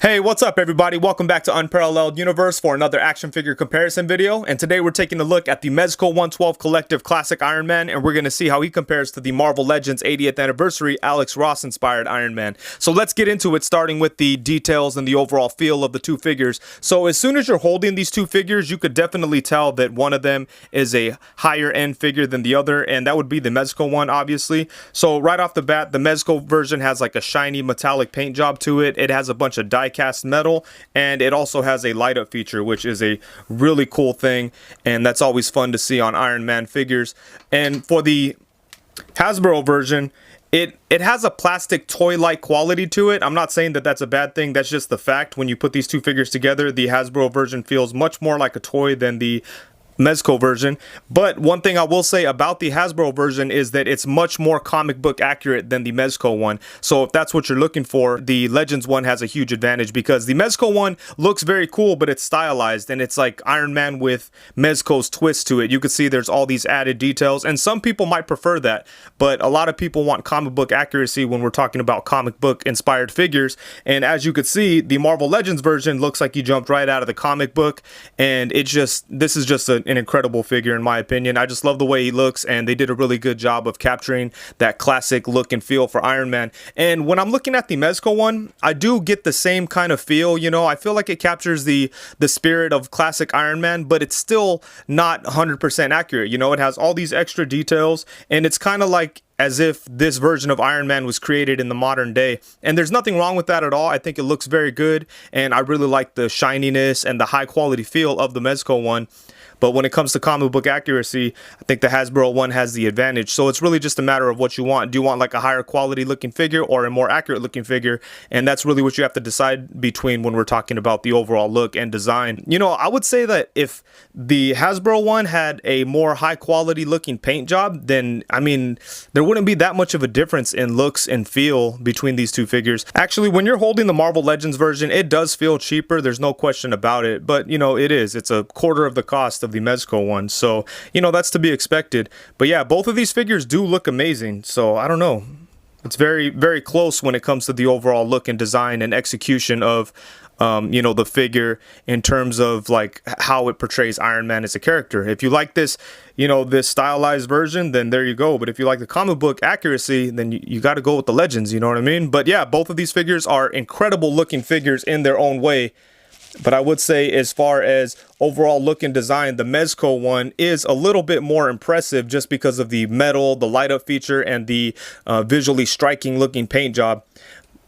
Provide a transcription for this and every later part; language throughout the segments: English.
Hey, what's up everybody? Welcome back to Unparalleled Universe for another action figure comparison video. And today we're taking a look at the Mezco 112 Collective Classic Iron Man, and we're going to see how he compares to the Marvel Legends 80th Anniversary Alex Ross inspired Iron Man. So let's get into it, starting with the details and the overall feel of the two figures. So as soon as you're holding these two figures, you could definitely tell that one of them is a higher end figure than the other, and that would be the Mezco one, obviously. So right off the bat, the Mezco version has like a shiny metallic paint job to it. It has a bunch of cast metal, and it also has a light up feature, which is a really cool thing, and that's always fun to see on Iron Man figures. And for the A.C.B.A version, it has a plastic toy-like quality to it. I'm not saying that that's a bad thing, that's just the fact. When you put these two figures together, the A.C.B.A version feels much more like a toy than the Mezco version. But one thing I will say about the A.C.B.A version is that it's much more comic book accurate than the Mezco one. So if that's what you're looking for, the Legends one has a huge advantage, because the Mezco one looks very cool, but it's stylized, and it's like Iron Man with Mezco's twist to it. You can see there's all these added details, and some people might prefer that, but a lot of people want comic book accuracy when we're talking about comic book inspired figures. And as you could see, the Marvel Legends version looks like he jumped right out of the comic book, and this is just an incredible figure in my opinion. I just love the way he looks, and they did a really good job of capturing that classic look and feel for Iron Man. And when I'm looking at the Mezco one, I do get the same kind of feel. You know, I feel like it captures the spirit of classic Iron Man, but it's still not 100% accurate. You know, it has all these extra details, and it's kind of like as if this version of Iron Man was created in the modern day. And there's nothing wrong with that at all. I think it looks very good, and I really like the shininess and the high quality feel of the Mezco one. But when it comes to comic book accuracy, I think the A.C.B.A one has the advantage. So it's really just a matter of what you want. Do you want like a higher quality looking figure or a more accurate looking figure? And that's really what you have to decide between when we're talking about the overall look and design. You know, I would say that if the A.C.B.A one had a more high quality looking paint job, then I mean, there wouldn't be that much of a difference in looks and feel between these two figures. Actually, when you're holding the Marvel Legends version, it does feel cheaper. There's no question about it. But you know, it's a quarter of the cost of the Mezco one, so you know, that's to be expected. But yeah, both of these figures do look amazing, so I don't know, it's very, very close when it comes to the overall look and design and execution of you know, the figure in terms of like how it portrays Iron Man as a character. If you like this, you know, this stylized version, then there you go. But if you like the comic book accuracy, then you got to go with the Legends, you know what I mean? But yeah, both of these figures are incredible looking figures in their own way. But I would say, as far as overall look and design, the Mezco one is a little bit more impressive just because of the metal, the light up feature, and the visually striking looking paint job.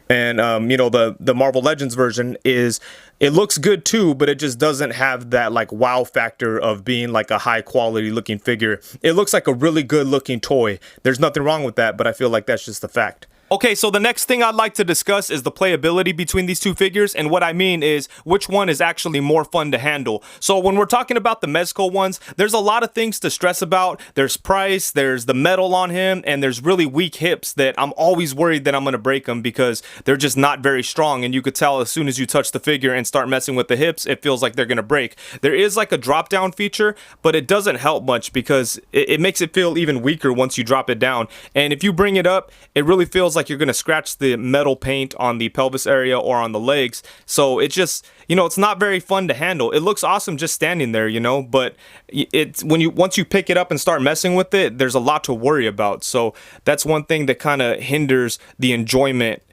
And you know, the Marvel Legends version it looks good too, but it just doesn't have that like wow factor of being like a high quality looking figure. It looks like a really good looking toy. There's nothing wrong with that, but I feel like that's just a fact. Okay, so the next thing I'd like to discuss is the playability between these two figures, and what I mean is which one is actually more fun to handle. So when we're talking about the Mezco ones, there's a lot of things to stress about. There's price, there's the metal on him, and there's really weak hips that I'm always worried that I'm going to break them because they're just not very strong, and you could tell as soon as you touch the figure and start messing with the hips, it feels like they're going to break. There is like a drop down feature, but it doesn't help much because it makes it feel even weaker once you drop it down. And if you bring it up, it really feels like you're going to scratch the metal paint on the pelvis area or on the legs. So it's just, you know, it's not very fun to handle. It looks awesome just standing there, you know, but it's once you pick it up and start messing with it, there's a lot to worry about. So that's one thing that kind of hinders the enjoyment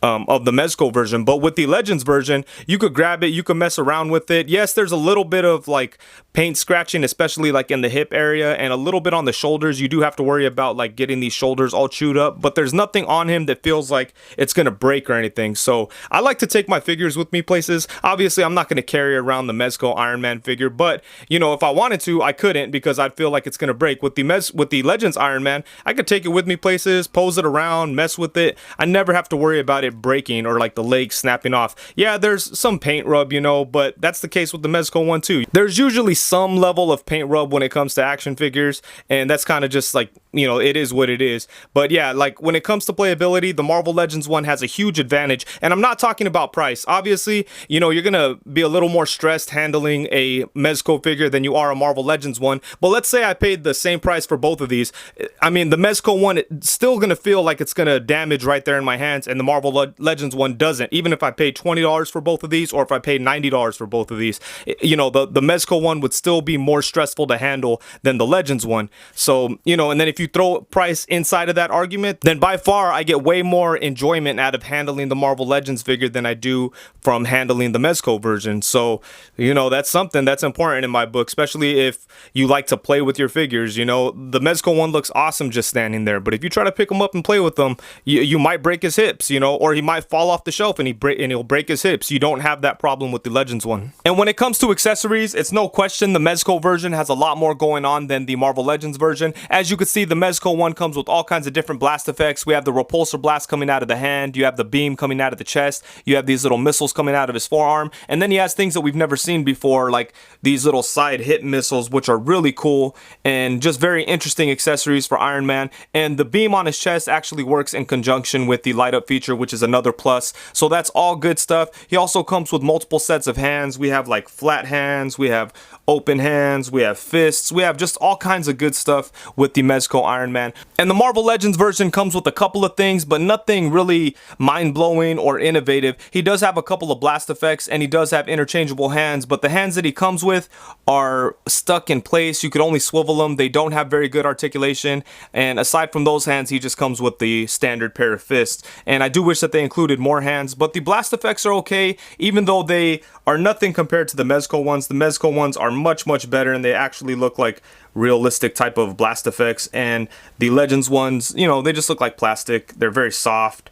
of the Mezco version. But with the Legends version, you could grab it, you could mess around with it. Yes, there's a little bit of like paint scratching, especially like in the hip area, and a little bit on the shoulders. You do have to worry about like getting these shoulders all chewed up, but there's nothing on him that feels like it's gonna break or anything. So I like to take my figures with me places. Obviously, I'm not gonna carry around the Mezco Iron Man figure, but you know, if I wanted to, I couldn't, because I'd feel like it's gonna break. With the Legends Iron Man, I could take it with me places, pose it around, mess with it. I never have to worry about it breaking or like the legs snapping off. Yeah, there's some paint rub, you know, but that's the case with the Mezco one too. There's usually some level of paint rub when it comes to action figures, and that's kind of just like, you know, it is what it is. But yeah, like when it comes to playability, the Marvel Legends one has a huge advantage, and I'm not talking about price. Obviously, you know, you're gonna be a little more stressed handling a Mezco figure than you are a Marvel Legends one, but let's say I paid the same price for both of these. I mean, the Mezco one, it's still gonna feel like it's gonna damage right there in my hands, and the Marvel Legends one doesn't. Even if I paid $20 for both of these, or if I paid $90 for both of these, you know, the Mezco one would still be more stressful to handle than the Legends one. So, you know, and then if you throw price inside of that argument, then by far I get way more enjoyment out of handling the Marvel Legends figure than I do from handling the Mezco version. So, you know, that's something that's important in my book, especially if you like to play with your figures. You know, the Mezco one looks awesome just standing there, but if you try to pick him up and play with them, you might break his hips, you know, or he might fall off the shelf and he'll break his hips. You don't have that problem with the Legends one. And when it comes to accessories, it's no question the Mezco version has a lot more going on than the Marvel Legends version. As you can see, the Mezco one comes with all kinds of different blast effects. We have the repulsor blast coming out of the hand, you have the beam coming out of the chest, you have these little missiles coming out of his forearm, and then he has things that we've never seen before, like these little side hit missiles, which are really cool and just very interesting accessories for Iron Man. And the beam on his chest actually works in conjunction with the light up feature, which is another plus. So that's all good stuff. He also comes with multiple sets of hands. We have like flat hands, we have open hands, we have fists, we have just all kinds of good stuff with the Mezco Iron Man. And the Marvel Legends version comes with a couple of things, but nothing really mind-blowing or innovative. He does have a couple of blast effects and he does have interchangeable hands, but the hands that he comes with are stuck in place. You could only swivel them. They don't have very good articulation, and aside from those hands, he just comes with the standard pair of fists. And I do wish that they included more hands, but the blast effects are okay, even though they are nothing compared to the Mezco ones. The Mezco ones are much better, and they actually look like realistic type of blast effects, and the Legends ones, you know, they just look like plastic. They're very soft.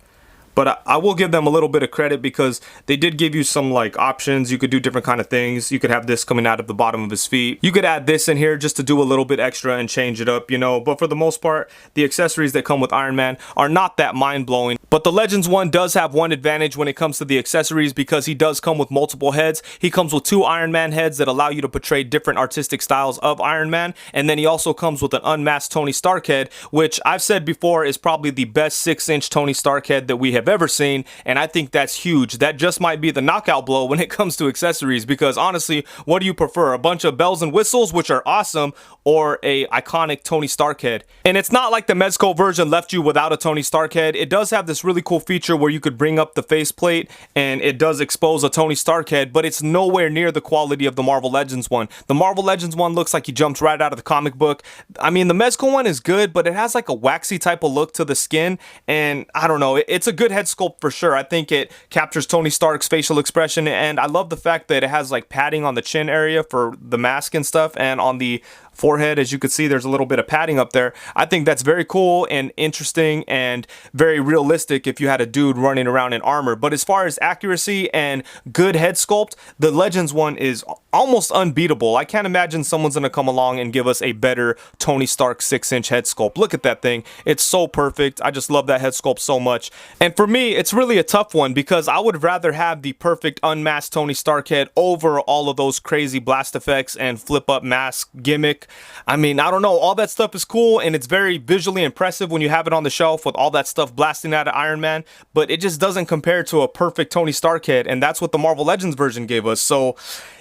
But I will give them a little bit of credit because they did give you some like options. You could do different kind of things. You could have this coming out of the bottom of his feet. You could add this in here just to do a little bit extra and change it up, you know. But for the most part, the accessories that come with Iron Man are not that mind-blowing. But the Legends one does have one advantage when it comes to the accessories, because he does come with multiple heads. He comes with 2 Iron Man heads that allow you to portray different artistic styles of Iron Man. And then he also comes with an unmasked Tony Stark head, which I've said before is probably the best 6-inch Tony Stark head that we have ever seen, and I think that's huge. That just might be the knockout blow when it comes to accessories, because honestly, what do you prefer? A bunch of bells and whistles, which are awesome, or a iconic Tony Stark head? And it's not like the Mezco version left you without a Tony Stark head. It does have this really cool feature where you could bring up the faceplate and it does expose a Tony Stark head, but it's nowhere near the quality of the Marvel Legends one. The Marvel Legends one looks like he jumps right out of the comic book. I mean, the Mezco one is good, but it has like a waxy type of look to the skin, and I don't know, it's a good head sculpt for sure. I think it captures Tony Stark's facial expression, and I love the fact that it has like padding on the chin area for the mask and stuff, and on the forehead, as you can see, there's a little bit of padding up there. I think that's very cool and interesting and very realistic if you had a dude running around in armor. But as far as accuracy and good head sculpt, the Legends one is almost unbeatable. I can't imagine someone's gonna come along and give us a better Tony Stark 6-inch head sculpt. Look at that thing. It's so perfect. I just love that head sculpt so much. And for me, it's really a tough one, because I would rather have the perfect unmasked Tony Stark head over all of those crazy blast effects and flip up mask gimmick. I mean, I don't know, all that stuff is cool and it's very visually impressive when you have it on the shelf with all that stuff blasting out of Iron Man, but it just doesn't compare to a perfect Tony Stark head, and that's what the Marvel Legends version gave us. So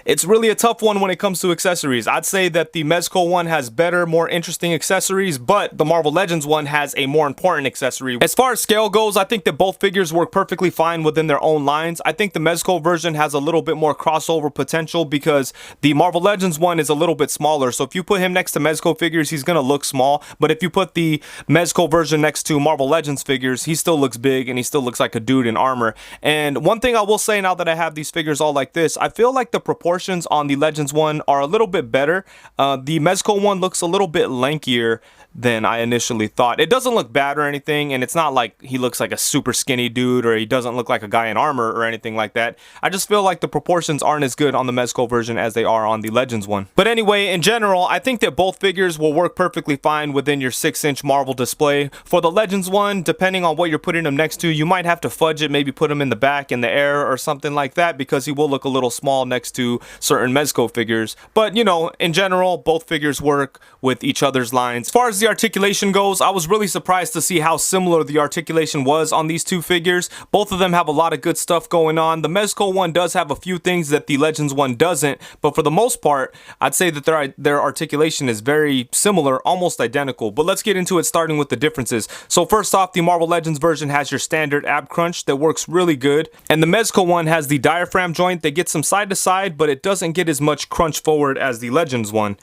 it's really a tough one when it comes to accessories. I'd say that the Mezco one has better, more interesting accessories, but the Marvel Legends one has a more important accessory. As far as scale goes, I think that both figures work perfectly fine within their own lines. I think the Mezco version has a little bit more crossover potential because the Marvel Legends one is a little bit smaller. So if you put him next to Mezco figures, he's gonna look small. But if you put the Mezco version next to Marvel Legends figures, he still looks big and he still looks like a dude in armor. And one thing I will say, now that I have these figures all like this, I feel like the proportions on the Legends one are a little bit better. The Mezco one looks a little bit lankier than I initially thought. It doesn't look bad or anything, and it's not like he looks like a super skinny dude or he doesn't look like a guy in armor or anything like that. I just feel like the proportions aren't as good on the Mezco version as they are on the Legends one. But anyway, in general, I think that both figures will work perfectly fine within your 6-inch Marvel display. For the Legends one, depending on what you're putting them next to, you might have to fudge it, maybe put him in the back in the air or something like that, because he will look a little small next to certain Mezco figures. But you know, in general, both figures work with each other's lines. As far as the articulation goes, I was really surprised to see how similar the articulation was on these two figures. Both of them have a lot of good stuff going on. The Mezco one does have a few things that the Legends one doesn't, but for the most part, I'd say that their articulation articulation is very similar, almost identical. But let's get into it, starting with the differences. So first off, the Marvel Legends version has your standard ab crunch that works really good, and the Mezco one has the diaphragm joint that gets some side to side, but it doesn't get as much crunch forward as the Legends one.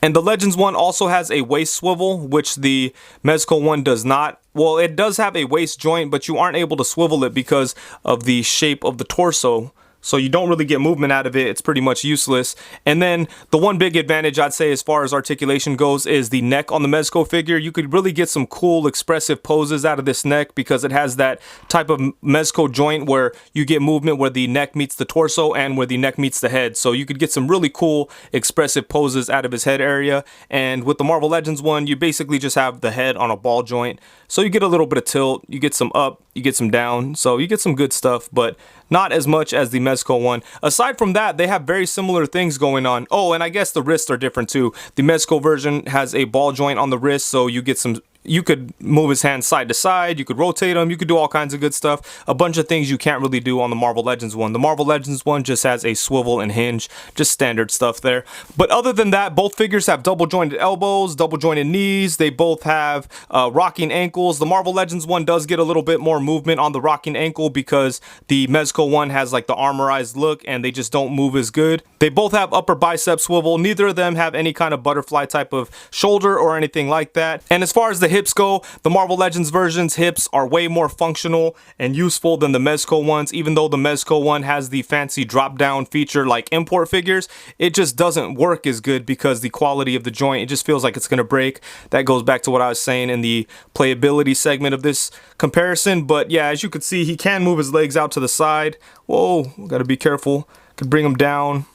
And the Legends one also has a waist swivel, which the Mezco one does not. Well, it does have a waist joint, but you aren't able to swivel it because of the shape of the torso. So you don't really get movement out of it. It's pretty much useless. And then the one big advantage I'd say as far as articulation goes is the neck on the Mezco figure. You could really get some cool expressive poses out of this neck because it has that type of Mezco joint where you get movement where the neck meets the torso and where the neck meets the head. So you could get some really cool expressive poses out of his head area. And with the Marvel Legends one, you basically just have the head on a ball joint. So you get a little bit of tilt, you get some up, you get some down. So you get some good stuff, but not as much as the Mezco one. Aside from that, they have very similar things going on. Oh, and I guess the wrists are different too. The Mezco version has a ball joint on the wrist, so you get some. You could move his hands side to side, you could rotate them, you could do all kinds of good stuff. A bunch of things you can't really do on the Marvel Legends one. The Marvel Legends one just has a swivel and hinge, just standard stuff there. But other than that, both figures have double jointed elbows, double jointed knees. They both have rocking ankles. The Marvel Legends one does get a little bit more movement on the rocking ankle because the Mezco one has like the armorized look and they just don't move as good. They both have upper bicep swivel. Neither of them have any kind of butterfly type of shoulder or anything like that. And as far as the hips go, the Marvel Legends version's hips are way more functional and useful than the Mezco ones. Even though the Mezco one has the fancy drop down feature like import figures, it just doesn't work as good because the quality of the joint, it just feels like it's gonna break. That goes back to what I was saying in the playability segment of this comparison. But yeah, as you can see, he can move his legs out to the side. Whoa, gotta be careful. Could bring him down,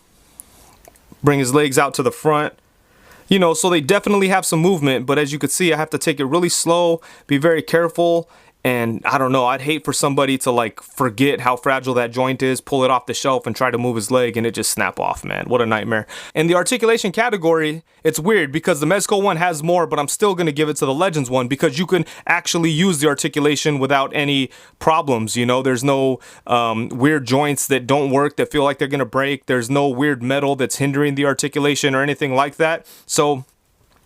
bring his legs out to the front. You know, so they definitely have some movement, but as you can see, I have to take it really slow, be very careful, and I don't know, I'd hate for somebody to like forget how fragile that joint is, pull it off the shelf and try to move his leg and it just snap off, man. What a nightmare. In the articulation category, it's weird because the Mezco one has more, but I'm still going to give it to the Legends one because you can actually use the articulation without any problems. You know, there's no weird joints that don't work, that feel like they're going to break. There's no weird metal that's hindering the articulation or anything like that. So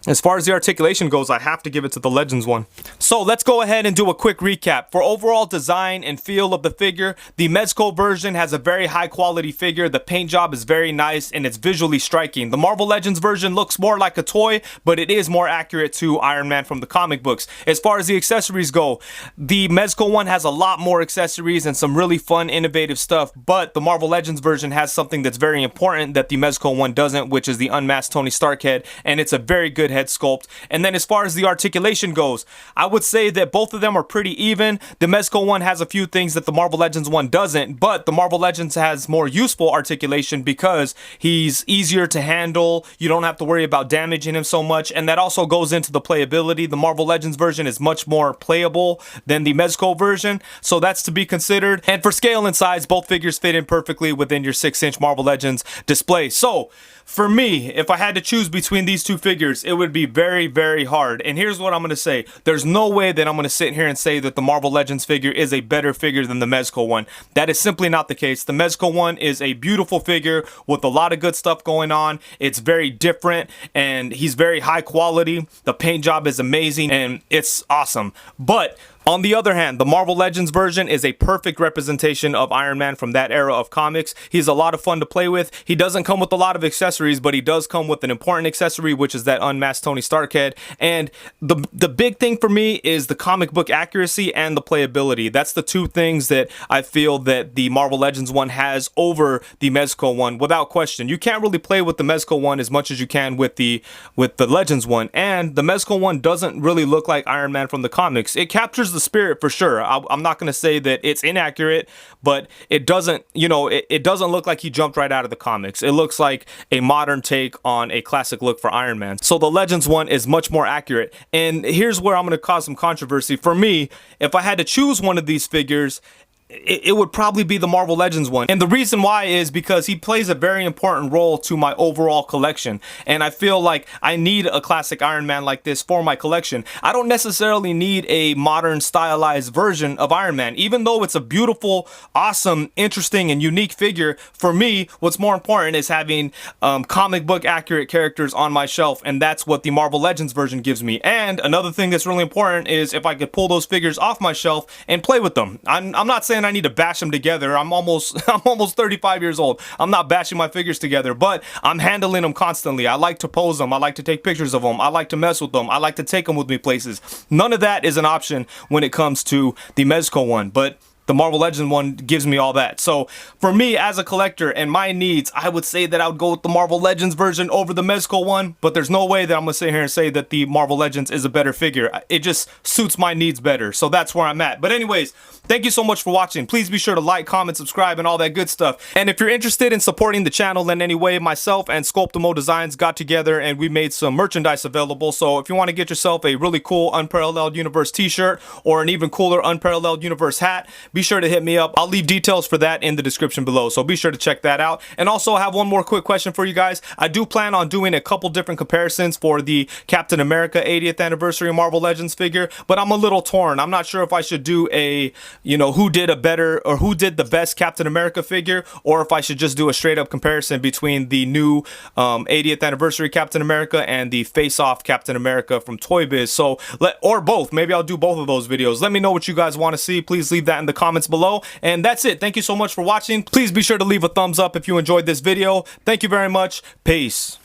as far as the articulation goes, I have to give it to the Legends one. So let's go ahead and do a quick recap. For overall design and feel of the figure, the Mezco version has a very high quality figure. The paint job is very nice and it's visually striking. The Marvel Legends version looks more like a toy, but it is more accurate to Iron Man from the comic books. As far as the accessories go, the Mezco one has a lot more accessories and some really fun, innovative stuff, but the Marvel Legends version has something that's very important that the Mezco one doesn't, which is the unmasked Tony Stark head, and it's a very good head sculpt. And then as far as the articulation goes, I would say that both of them are pretty even. The Mezco one has a few things that the Marvel Legends one doesn't, but the Marvel Legends has more useful articulation because he's easier to handle. You don't have to worry about damaging him so much, and that also goes into the playability. The Marvel Legends version is much more playable than the Mezco version, so that's to be considered. And for scale and size, both figures fit in perfectly within your 6-inch Marvel Legends display. So for me, if I had to choose between these two figures, it would be very, very hard. And here's what I'm going to say. There's no way that I'm going to sit here and say that the Marvel Legends figure is a better figure than the Mezco one. That is simply not the case. The Mezco one is a beautiful figure with a lot of good stuff going on. It's very different and he's very high quality. The paint job is amazing and it's awesome. But on the other hand, the Marvel Legends version is a perfect representation of Iron Man from that era of comics. He's a lot of fun to play with. He doesn't come with a lot of accessories, but he does come with an important accessory, which is that unmasked Tony Stark head. And the big thing for me is the comic book accuracy and the playability. That's the two things that I feel that the Marvel Legends one has over the Mezco one, without question. You can't really play with the Mezco one as much as you can with the Legends one. And the Mezco one doesn't really look like Iron Man from the comics. It captures the spirit for sure. I'm not going to say that it's inaccurate, but it doesn't, you know, it doesn't look like he jumped right out of the comics. It looks like a modern take on a classic look for Iron Man. So the Legends one is much more accurate. And here's where I'm going to cause some controversy. For me, if I had to choose one of these figures, it would probably be the Marvel Legends one. And the reason why is because he plays a very important role to my overall collection. And I feel like I need a classic Iron Man like this for my collection. I don't necessarily need a modern stylized version of Iron Man. Even though it's a beautiful, awesome, interesting, and unique figure, for me, what's more important is having comic book accurate characters on my shelf. And that's what the Marvel Legends version gives me. And another thing that's really important is if I could pull those figures off my shelf and play with them. I'm not saying I need to bash them together. I'm almost 35 years old. I'm not bashing my figures together, but I'm handling them constantly. I like to pose them. I like to take pictures of them. I like to mess with them. I like to take them with me places. None of that is an option when it comes to the Mezco one, but the Marvel Legends one gives me all that. So for me as a collector and my needs, I would say that I would go with the Marvel Legends version over the Mezco one, but there's no way that I'm gonna sit here and say that the Marvel Legends is a better figure. It just suits my needs better. So that's where I'm at. But anyways, thank you so much for watching. Please be sure to like, comment, subscribe, and all that good stuff. And if you're interested in supporting the channel in any way, myself and Sculptomotoys Designs got together and we made some merchandise available. So if you want to get yourself a really cool Unparalleled Universe t-shirt or an even cooler Unparalleled Universe hat, be sure to hit me up. I'll leave details for that in the description below, so be sure to check that out. And also, I have one more quick question for you guys. I do plan on doing a couple different comparisons for the Captain America 80th anniversary Marvel Legends figure, but I'm a little torn. I'm not sure if I should do a, who did a better or who did the best Captain America figure, or if I should just do a straight up comparison between the new 80th anniversary Captain America and the face-off Captain America from Toy Biz. So, or both. Maybe I'll do both of those videos. Let me know what you guys want to see. Please leave that in the comments below. And that's it. Thank you so much for watching. Please be sure to leave a thumbs up if you enjoyed this video. Thank you very much. Peace.